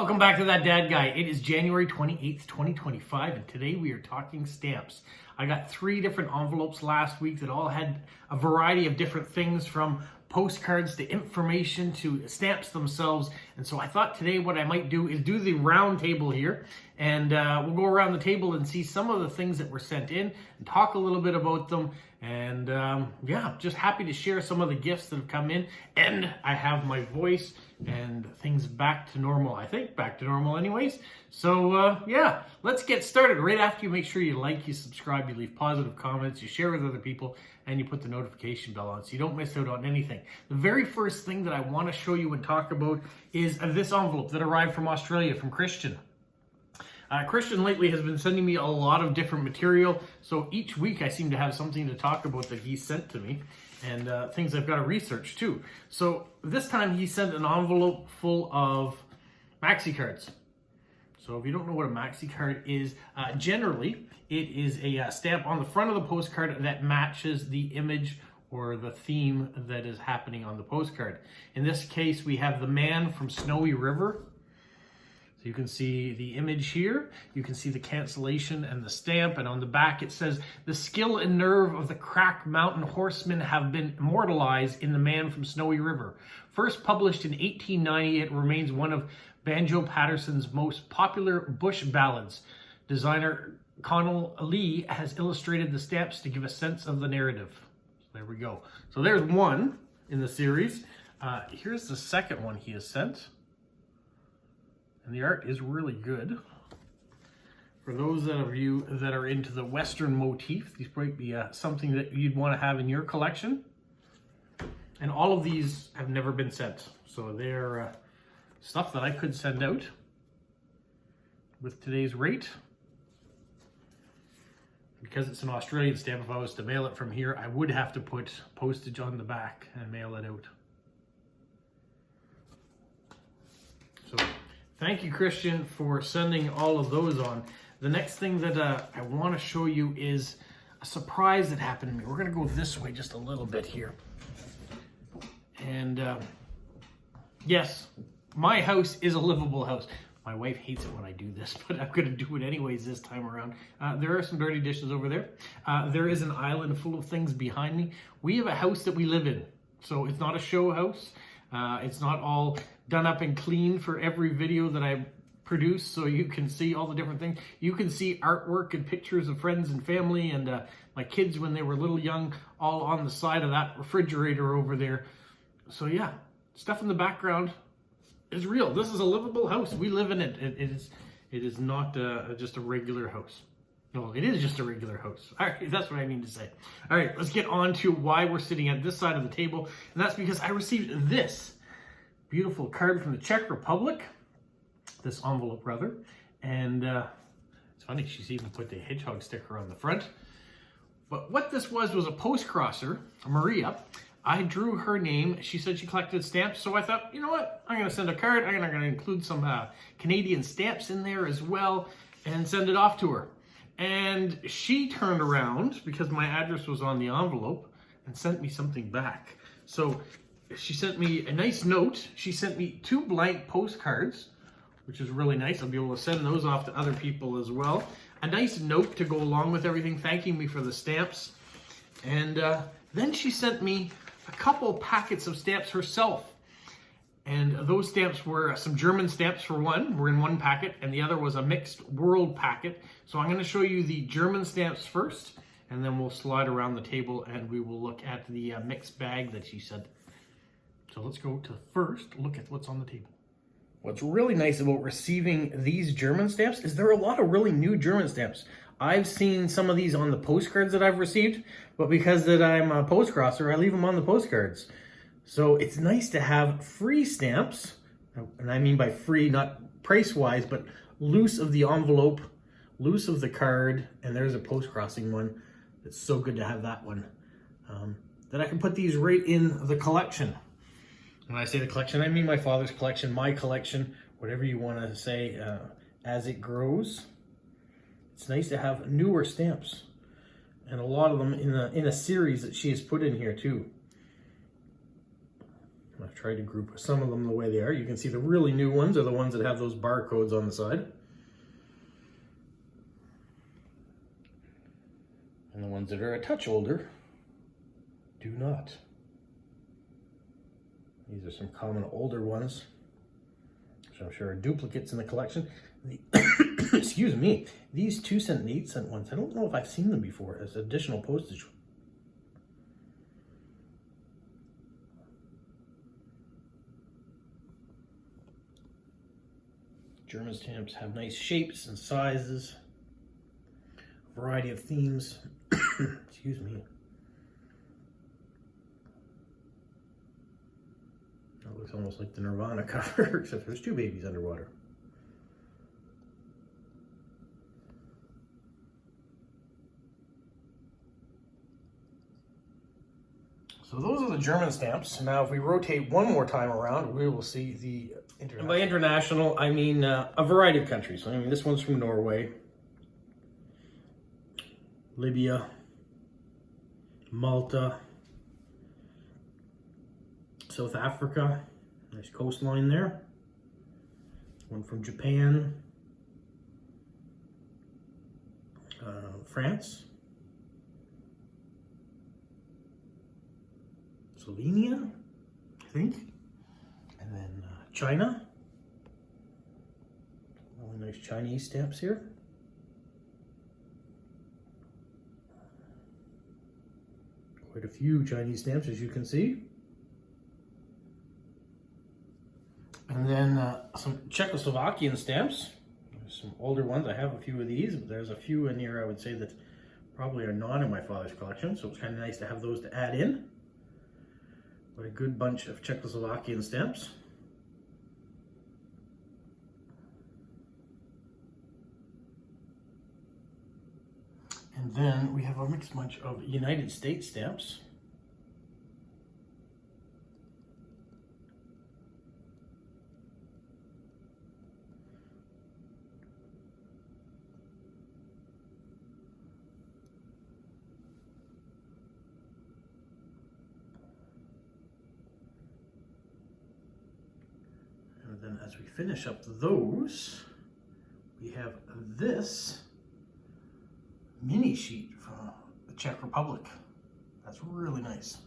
Welcome back to That Dad Guy. It is January 28th, 2025, and today we are talking stamps. I got 3 different envelopes last week that all had a variety of different things, from postcards to information to stamps themselves. And so I thought today what I might do is do the round table here, and we'll go around the table and see some of the things that were sent in and talk a little bit about them. And yeah, just happy to share some of the gifts that have come in, and I have my voice and things back to normal. I think back to normal anyways. So yeah, let's get started. Right after you make sure you like, you subscribe, you leave positive comments, you share with other people, and you put the notification bell on so you don't miss out on anything. The very first thing that I want to show you and talk about is this envelope that arrived from Australia from Kristian. Kristian lately has been sending me a lot of different material, so each week I seem to have something to talk about that he sent to me, and things I've got to research too. So this time he sent an envelope full of Maxi cards. So if you don't know what a Maxi card is, generally it is a stamp on the front of the postcard that matches the image or the theme that is happening on the postcard. In this case, we have the man from Snowy River. So you can see the image here, you can see the cancellation and the stamp, and on the back it says, "The skill and nerve of the crack mountain horsemen have been immortalized in the man from Snowy River. First published in 1890, it remains one of Banjo Patterson's most popular bush ballads. Designer Connell Lee has illustrated the stamps to give a sense of the narrative." So there we go. So there's one in the series. Here's the second one he has sent. And the art is really good. For those of you that are into the Western motif, these might be something that you'd want to have in your collection. And all of these have never been sent. So they're stuff that I could send out with today's rate. Because it's an Australian stamp, if I was to mail it from here, I would have to put postage on the back and mail it out. So thank you, Kristian, for sending all of those on. The next thing that I want to show you is a surprise that happened to me. We're going to go this way just a little bit here. And yes, my house is a livable house. My wife hates it when I do this, but I'm going to do it anyways this time around. There are some dirty dishes over there. There is an island full of things behind me. We have a house that we live in, so it's not a show house. It's not all done up and clean for every video that I produce, so you can see all the different things. You can see artwork and pictures of friends and family and my kids when they were little young, all on the side of that refrigerator over there. So yeah, stuff in the background is real. This is a livable house. We live in it. It is not just a regular house. No, it is just a regular house. All right, that's what I mean to say. All right, let's get on to why we're sitting at this side of the table. And that's because I received this beautiful card from the Czech Republic. This envelope, rather. And it's funny, she's even put the hedgehog sticker on the front. But what this was a post-crosser, Maria. I drew her name. She said she collected stamps, so I thought, you know what? I'm going to send a card. I'm going to include some Canadian stamps in there as well and send it off to her. And she turned around, because my address was on the envelope, and sent me something back. So she sent me a nice note. She sent me 2 blank postcards, which is really nice. I'll be able to send those off to other people as well. A nice note to go along with everything, thanking me for the stamps. And then she sent me a couple packets of stamps herself. And those stamps were some German stamps, for one, were in one packet, and the other was a mixed world packet. So I'm going to show you the German stamps first, and then we'll slide around the table and we will look at the mixed bag that she sent. So let's go to first look at what's on the table. What's really nice about receiving these German stamps is there are a lot of really new German stamps. I've seen some of these on the postcards that I've received, but because that I'm a post-crosser, I leave them on the postcards. So it's nice to have free stamps, and I mean by free, not price-wise, but loose of the envelope, loose of the card, and there's a post-crossing one. It's so good to have that one. That I can put these right in the collection. When I say the collection, I mean my father's collection, my collection, whatever you want to say, as it grows. It's nice to have newer stamps, and a lot of them in a series that she has put in here too. tried to group some of them the way they are. You can see the really new ones are the ones that have those barcodes on the side. And the ones that are a touch older do not. These are some common older ones, which I'm sure are duplicates in the collection. Excuse me, these 2-cent and 8-cent ones, I don't know if I've seen them before as additional postage. German stamps have nice shapes and sizes, a variety of themes. Excuse me. That looks almost like the Nirvana cover, except there's 2 babies underwater. So those are the German stamps. Now if we rotate one more time around, we will see the international. And by international, I mean a variety of countries. I mean, this one's from Norway, Libya, Malta, South Africa, nice coastline there. One from Japan, France, Slovenia, I think, and then China. Really nice Chinese stamps here. Quite a few Chinese stamps, as you can see. And then some Czechoslovakian stamps. There's some older ones. I have a few of these, but there's a few in here I would say that probably are not in my father's collection, so it's kind of nice to have those to add in. But a good bunch of Czechoslovakian stamps. And then we have a mixed bunch of United States stamps. And then as we finish up those, we have this mini sheet from the Czech Republic. That's really nice.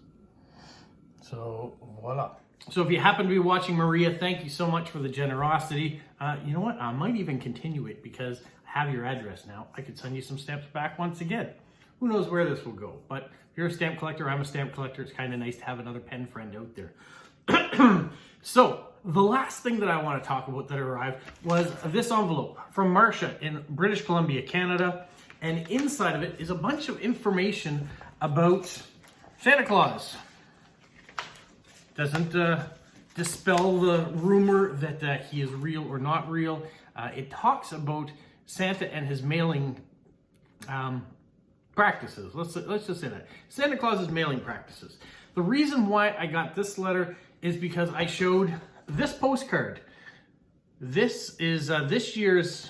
So voila. So if you happen to be watching Maria, thank you so much for the generosity. You know what? I might even continue it because I have your address now. I could send you some stamps back once again. Who knows where this will go? But if you're a stamp collector, I'm a stamp collector. It's kind of nice to have another pen friend out there. So the last thing that I want to talk about that arrived was this envelope from Marsha in British Columbia, Canada. And inside of it is a bunch of information about Santa Claus. Doesn't dispel the rumor that he is real or not real. It talks about Santa and his mailing practices. Let's just say that. Santa Claus's mailing practices. The reason why I got this letter is because I showed this postcard. This is this year's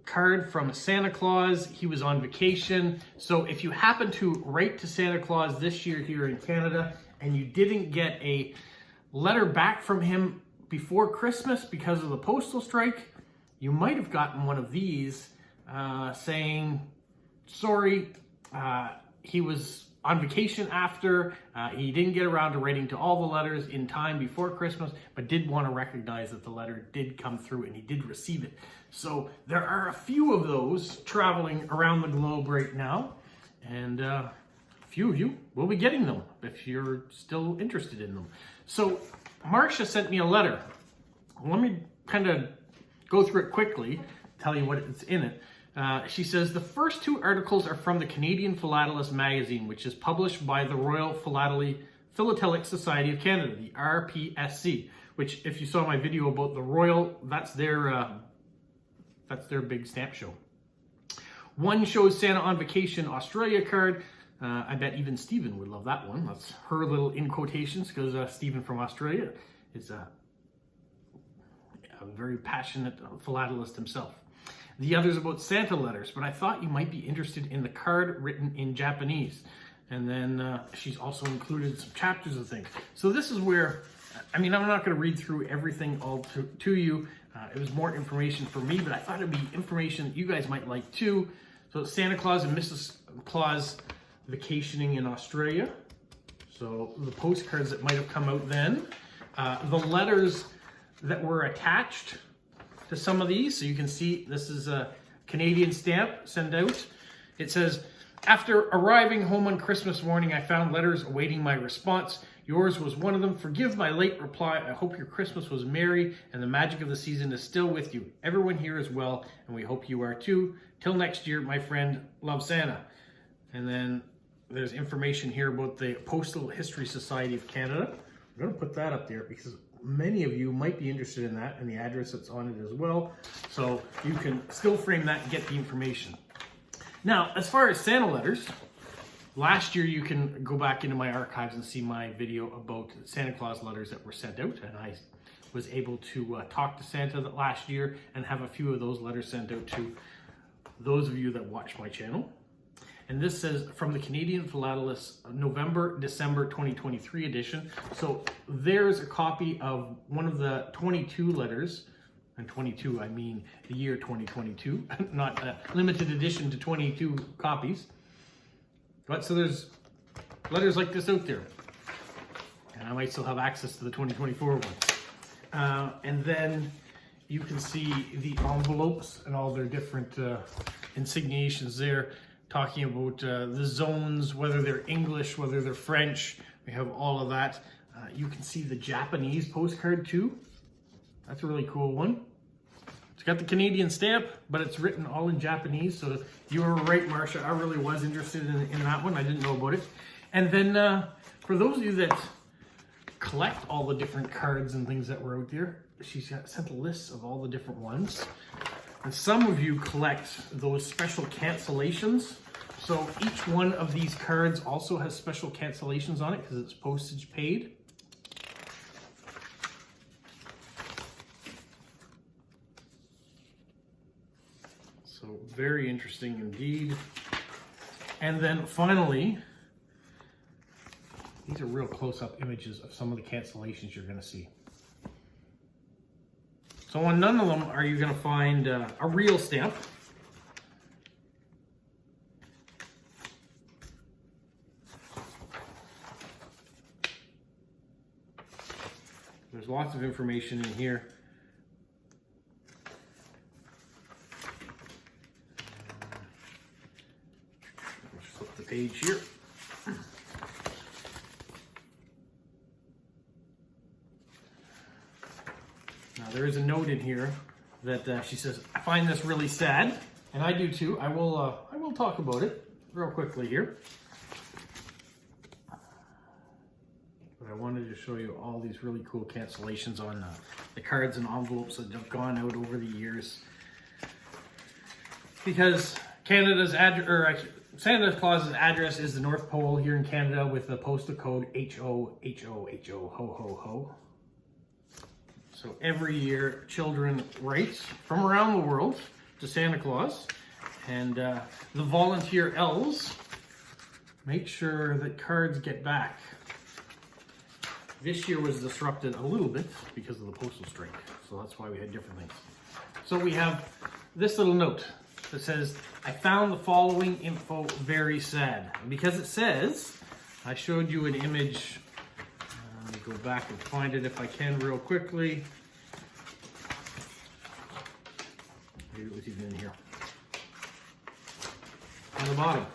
card from Santa Claus. He was on vacation. So if you happen to write to Santa Claus this year here in Canada and you didn't get a letter back from him before Christmas because of the postal strike, you might have gotten one of these saying, sorry, he was on vacation after, he didn't get around to writing to all the letters in time before Christmas, but did want to recognize that the letter did come through and he did receive it. So there are a few of those traveling around the globe right now, and a few of you will be getting them if you're still interested in them. So Marsha sent me a letter. Let me kind of go through it quickly, tell you what is in it. She says, the first 2 articles are from the Canadian Philatelist magazine, which is published by the Royal Philatelic Society of Canada, the RPSC, which if you saw my video about the Royal, that's their big stamp show. One shows Santa on vacation Australia card. I bet even Stephen would love that one. That's her little in quotations because Stephen from Australia is a very passionate philatelist himself. The other's about Santa letters, but I thought you might be interested in the card written in Japanese. And then she's also included some chapters of things. So this is where I mean, I'm not going to read through everything all to you. It was more information for me, but I thought it'd be information you guys might like too. So it's Santa Claus and Mrs. Claus vacationing in Australia. So the postcards that might have come out then. The letters that were attached to some of these. So you can see this is a Canadian stamp sent out. It says, after arriving home on Christmas morning, I found letters awaiting my response. Yours was one of them. Forgive my late reply. I hope your Christmas was merry and the magic of the season is still with you. Everyone here is well, and we hope you are too. Till next year, my friend, love, Santa. And then there's information here about the Postal History Society of Canada. I'm going to put that up there because many of you might be interested in that and the address that's on it as well. So you can still frame that and get the information. Now, as far as Santa letters, last year you can go back into my archives and see my video about Santa Claus letters that were sent out, and I was able to talk to Santa last year and have a few of those letters sent out to those of you that watch my channel. And this says from the Canadian Philatelic, November-December 2023 edition. So there's a copy of one of the 22 letters, and 22 I mean the year 2022, not a limited edition to 22 copies. But so there's letters like this out there. And I might still have access to the 2024 one. And then you can see the envelopes and all their different insigniations there, talking about the zones, whether they're English, whether they're French. We have all of that. You can see the Japanese postcard too. That's a really cool one. It's got the Canadian stamp, but it's written all in Japanese. So you were right, Marsha. I really was interested in that one. I didn't know about it. And then for those of you that collect all the different cards and things that were out there, she's sent a list of all the different ones. And some of you collect those special cancellations. So each one of these cards also has special cancellations on it because it's postage paid. So very interesting indeed. And then finally, these are real close-up images of some of the cancellations you're going to see. So on none of them are you going to find a real stamp. There's lots of information in here. Let's flip the page here. Now there is a note in here that she says, I find this really sad, and I do too. I will talk about it real quickly here. But I wanted to show you all these really cool cancellations on the cards and envelopes that have gone out over the years. Because Santa Claus's address is the North Pole here in Canada with the postal code HOHOHO, ho ho ho. So every year, children write from around the world to Santa Claus, and the volunteer elves make sure that cards get back. This year was disrupted a little bit because of the postal strike, so that's why we had different things. So we have this little note that says, I found the following info very sad. And because it says, I showed you an image. Let me go back and find it if I can real quickly. Maybe it was even in here. On the bottom,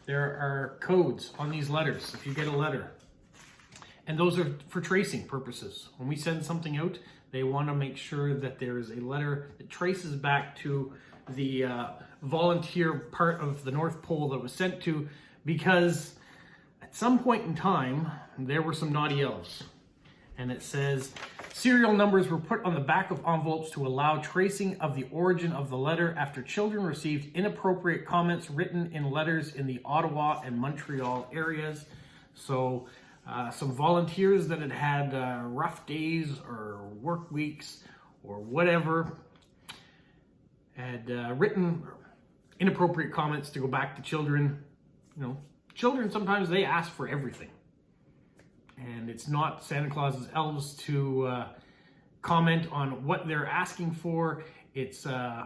there are codes on these letters if you get a letter. And those are for tracing purposes. When we send something out, they want to make sure that there is a letter that traces back to the volunteer part of the North Pole that was sent to, because at some point in time, there were some naughty elves. And it says, serial numbers were put on the back of envelopes to allow tracing of the origin of the letter after children received inappropriate comments written in letters in the Ottawa and Montreal areas. So some volunteers that had had rough days or work weeks or whatever had written inappropriate comments to go back to children. You know, children sometimes they ask for everything. and it's not Santa Claus's elves to comment on what they're asking for. It's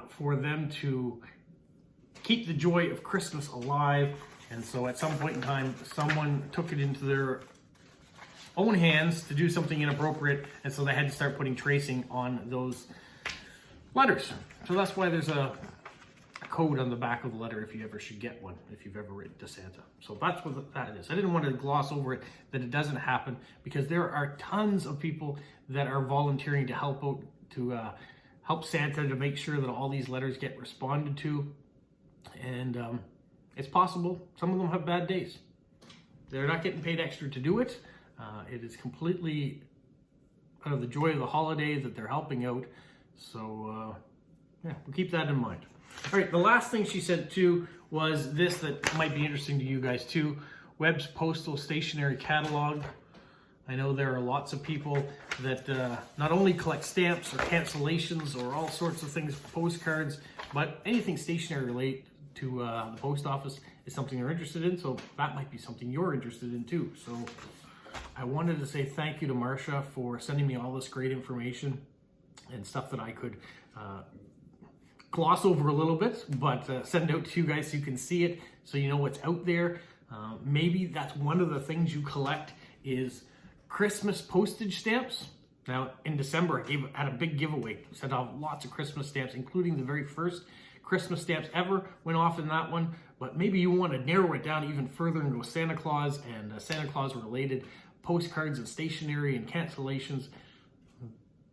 for them to keep the joy of Christmas alive. And so at some point in time, someone took it into their own hands to do something inappropriate, and so they had to start putting tracing on those letters. So that's why there's a code on the back of the letter if you ever should get one, if you've ever written to Santa. So that's what that is. I didn't want to gloss over it, that it doesn't happen, because there are tons of people that are volunteering to help out, to help Santa, to make sure that all these letters get responded to. And it's possible some of them have bad days. They're not getting paid extra to do it. It is completely out of the joy of the holiday that they're helping out. So yeah, we'll keep that in mind. All right, the last thing she said too was this, that might be interesting to you guys too. Webb's Postal Stationery Catalog. I know there are lots of people that not only collect stamps or cancellations or all sorts of things, postcards, but anything stationery related to the post office is something they're interested in. So that might be something you're interested in too. So I wanted to say thank you to Marsha for sending me all this great information and stuff that I could gloss over a little bit, but send out to you guys so you can see it, so you know what's out there. Maybe that's one of the things you collect is Christmas postage stamps. Now in December I had a big giveaway, sent out lots of Christmas stamps, including the very first Christmas stamps ever went off in that one. But maybe you want to narrow it down even further and go Santa Claus and Santa Claus related postcards and stationery and cancellations.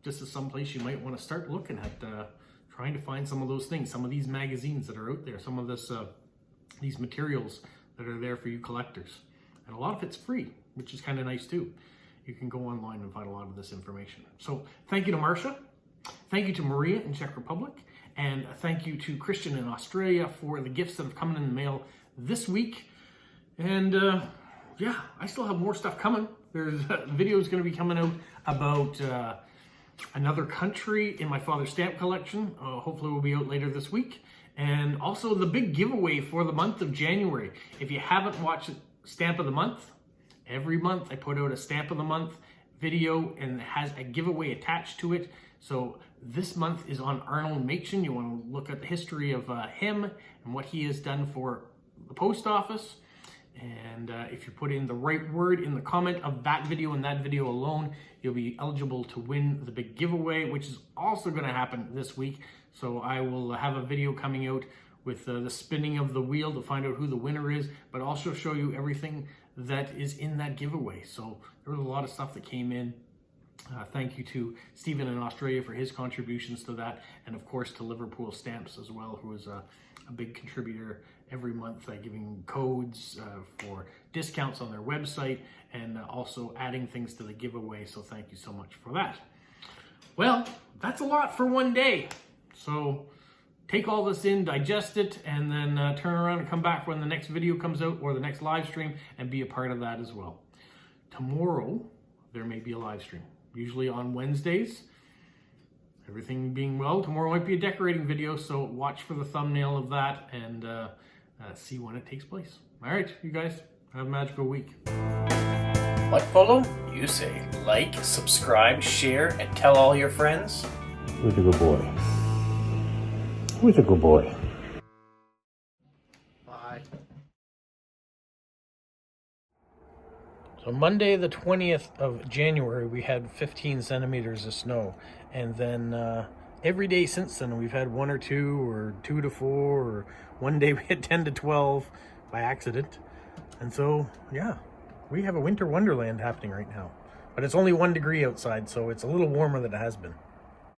This is someplace you might want to start looking at, trying to find some of those things, some of these magazines that are out there, some of this these materials that are there for you collectors. And a lot of it's free, which is kind of nice too. You can go online and find a lot of this information. So thank you to Marsha. Thank you to Maria in Czech Republic. And thank you to Kristian in Australia for the gifts that have come in the mail this week. And yeah, I still have more stuff coming. There's videos going to be coming out about another country in my father's stamp collection. Hopefully will be out later this week. And also the big giveaway for the month of January. If you haven't watched Stamp of the Month, every month I put out a Stamp of the Month video and it has a giveaway attached to it. So this month is on Arnold Machen. You want to look at the history of him and what he has done for the post office. And if you put in the right word in the comment of that video and that video alone, you'll be eligible to win the big giveaway, which is also going to happen this week. So I will have a video coming out with the spinning of the wheel to find out who the winner is, but also show you everything that is in that giveaway. So there was a lot of stuff that came in. Thank you to Stephen in Australia for his contributions to that, and of course to Liverpool Stamps as well, who is a big contributor every month, giving codes for discounts on their website and also adding things to the giveaway. So thank you so much for that. Well, that's a lot for one day. So take all this in, digest it, and then turn around and come back when the next video comes out or the next live stream and be a part of that as well. Tomorrow, there may be a live stream. Usually on Wednesdays. Everything being well, tomorrow might be a decorating video, so watch for the thumbnail of that and see when it takes place. All right, you guys, have a magical week. What, Polo? You say like, subscribe, share, and tell all your friends. Who's a good boy? Who's a good boy? Bye. So Monday the 20th of January, we had 15 centimeters of snow. And then every day since then, we've had 1 or 2 or 2 to 4, or one day we had 10 to 12 by accident. And so, yeah, we have a winter wonderland happening right now. But it's only 1 degree outside, so it's a little warmer than it has been.